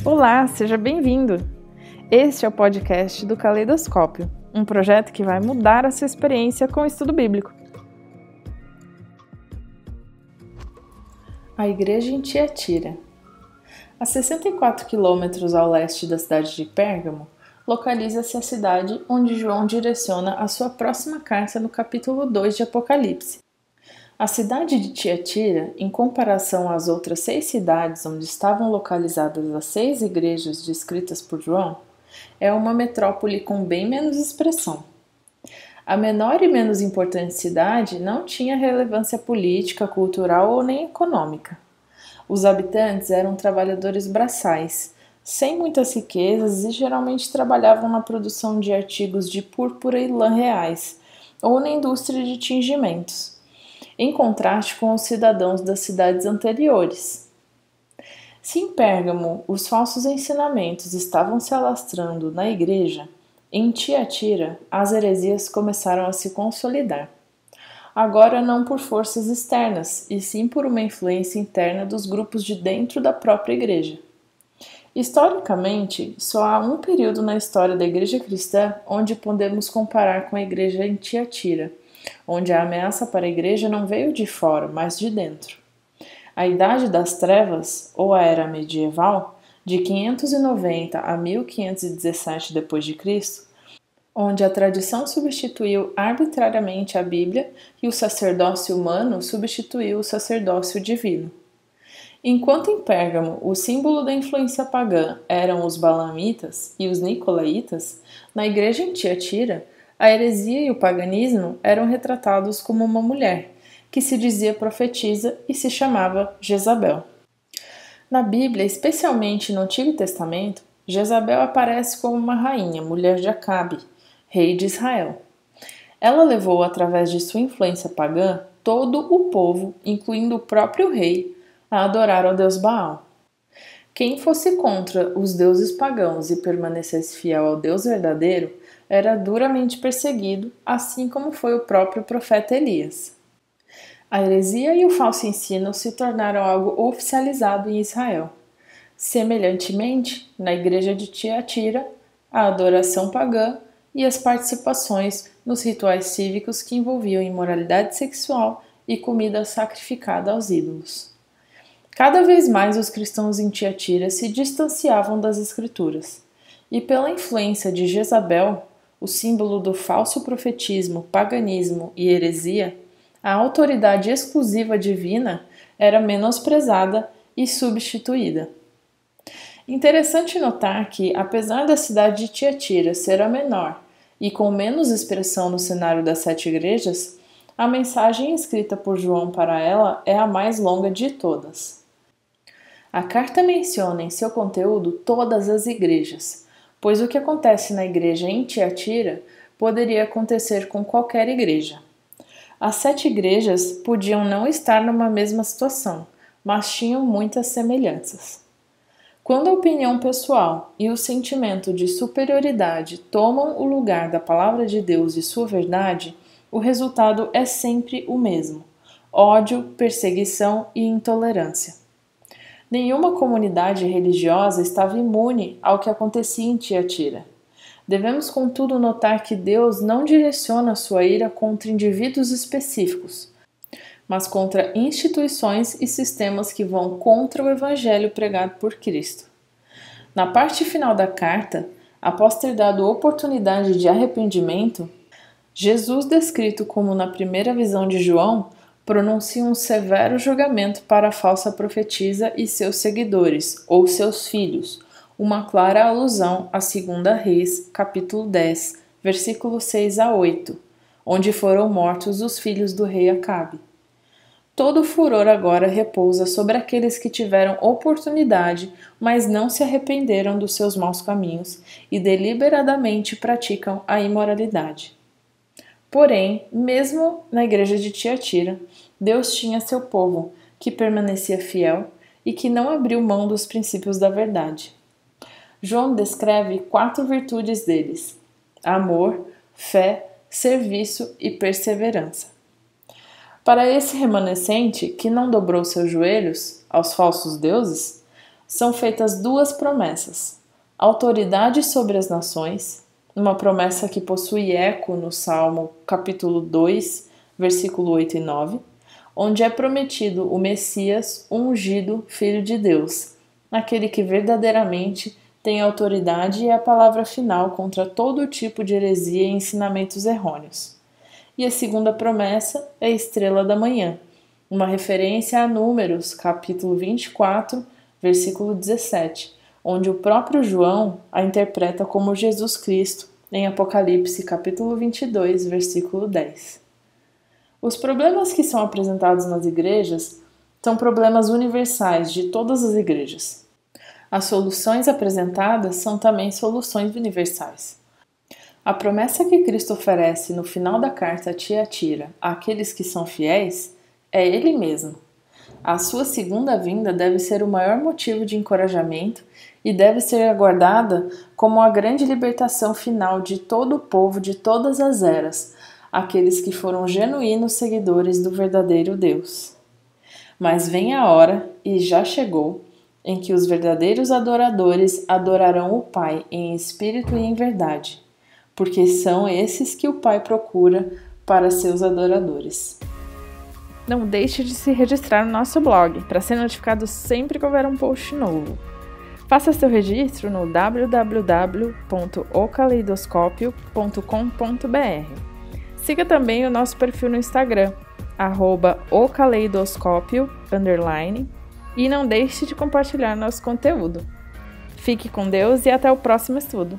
Olá, seja bem-vindo! Este é o podcast do Caleidoscópio, um projeto que vai mudar a sua experiência com o estudo bíblico. A igreja em Tiatira. A 64 quilômetros ao leste da cidade de Pérgamo, localiza-se a cidade onde João direciona a sua próxima carta no capítulo 2 de Apocalipse. A cidade de Tiatira, em comparação às outras 6 cidades onde estavam localizadas as 6 igrejas descritas por João, é uma metrópole com bem menos expressão. A menor e menos importante cidade não tinha relevância política, cultural ou nem econômica. Os habitantes eram trabalhadores braçais, sem muitas riquezas e geralmente trabalhavam na produção de artigos de púrpura e lã reais, ou na indústria de tingimentos, em contraste com os cidadãos das cidades anteriores. Se em Pérgamo os falsos ensinamentos estavam se alastrando na igreja, em Tiatira as heresias começaram a se consolidar. Agora não por forças externas, e sim por uma influência interna dos grupos de dentro da própria igreja. Historicamente, só há um período na história da igreja cristã onde podemos comparar com a igreja em Tiatira, onde a ameaça para a igreja não veio de fora, mas de dentro. A Idade das Trevas, ou a Era Medieval, de 590 a 1517 d.C., onde a tradição substituiu arbitrariamente a Bíblia e o sacerdócio humano substituiu o sacerdócio divino. Enquanto em Pérgamo o símbolo da influência pagã eram os Balamitas e os Nicolaitas, na igreja em Tiatira, a heresia e o paganismo eram retratados como uma mulher, que se dizia profetisa e se chamava Jezabel. Na Bíblia, especialmente no Antigo Testamento, Jezabel aparece como uma rainha, mulher de Acabe, rei de Israel. Ela levou, através de sua influência pagã, todo o povo, incluindo o próprio rei, a adorar ao deus Baal. Quem fosse contra os deuses pagãos e permanecesse fiel ao Deus verdadeiro, era duramente perseguido, assim como foi o próprio profeta Elias. A heresia e o falso ensino se tornaram algo oficializado em Israel. Semelhantemente, na igreja de Tiatira, a adoração pagã e as participações nos rituais cívicos que envolviam imoralidade sexual e comida sacrificada aos ídolos. Cada vez mais os cristãos em Tiatira se distanciavam das Escrituras, e pela influência de Jezabel, o símbolo do falso profetismo, paganismo e heresia, a autoridade exclusiva divina era menosprezada e substituída. Interessante notar que, apesar da cidade de Tiatira ser a menor e com menos expressão no cenário das 7 igrejas, a mensagem escrita por João para ela é a mais longa de todas. A carta menciona em seu conteúdo todas as igrejas, pois o que acontece na igreja em Tiatira poderia acontecer com qualquer igreja. As 7 igrejas podiam não estar numa mesma situação, mas tinham muitas semelhanças. Quando a opinião pessoal e o sentimento de superioridade tomam o lugar da palavra de Deus e sua verdade, o resultado é sempre o mesmo: ódio, perseguição e intolerância. Nenhuma comunidade religiosa estava imune ao que acontecia em Tiatira. Devemos, contudo, notar que Deus não direciona sua ira contra indivíduos específicos, mas contra instituições e sistemas que vão contra o evangelho pregado por Cristo. Na parte final da carta, após ter dado oportunidade de arrependimento, Jesus, descrito como na primeira visão de João, pronuncia um severo julgamento para a falsa profetisa e seus seguidores, ou seus filhos, uma clara alusão a 2 Reis, capítulo 10, versículos 6 a 8, onde foram mortos os filhos do rei Acabe. Todo o furor agora repousa sobre aqueles que tiveram oportunidade, mas não se arrependeram dos seus maus caminhos e deliberadamente praticam a imoralidade. Porém, mesmo na igreja de Tiatira, Deus tinha seu povo, que permanecia fiel e que não abriu mão dos princípios da verdade. João descreve 4 virtudes deles: amor, fé, serviço e perseverança. Para esse remanescente, que não dobrou seus joelhos aos falsos deuses, são feitas duas promessas: autoridade sobre as nações, uma promessa que possui eco no Salmo capítulo 2, versículo 8 e 9, onde é prometido o Messias, o ungido Filho de Deus, aquele que verdadeiramente tem autoridade e a palavra final contra todo tipo de heresia e ensinamentos errôneos. E a segunda promessa é a estrela da manhã, uma referência a Números, capítulo 24, versículo 17, onde o próprio João a interpreta como Jesus Cristo, em Apocalipse, capítulo 22, versículo 10. Os problemas que são apresentados nas igrejas são problemas universais de todas as igrejas. As soluções apresentadas são também soluções universais. A promessa que Cristo oferece no final da carta a Tiatira àqueles que são fiéis é Ele mesmo. A sua segunda vinda deve ser o maior motivo de encorajamento e deve ser aguardada como a grande libertação final de todo o povo de todas as eras, aqueles que foram genuínos seguidores do verdadeiro Deus. Mas vem a hora, e já chegou, em que os verdadeiros adoradores adorarão o Pai em espírito e em verdade, porque são esses que o Pai procura para seus adoradores. Não deixe de se registrar no nosso blog para ser notificado sempre que houver um post novo. Faça seu registro no www.ocaleidoscopio.com.br. Siga também o nosso perfil no Instagram, @ocaleidoscopio_, e não deixe de compartilhar nosso conteúdo. Fique com Deus e até o próximo estudo!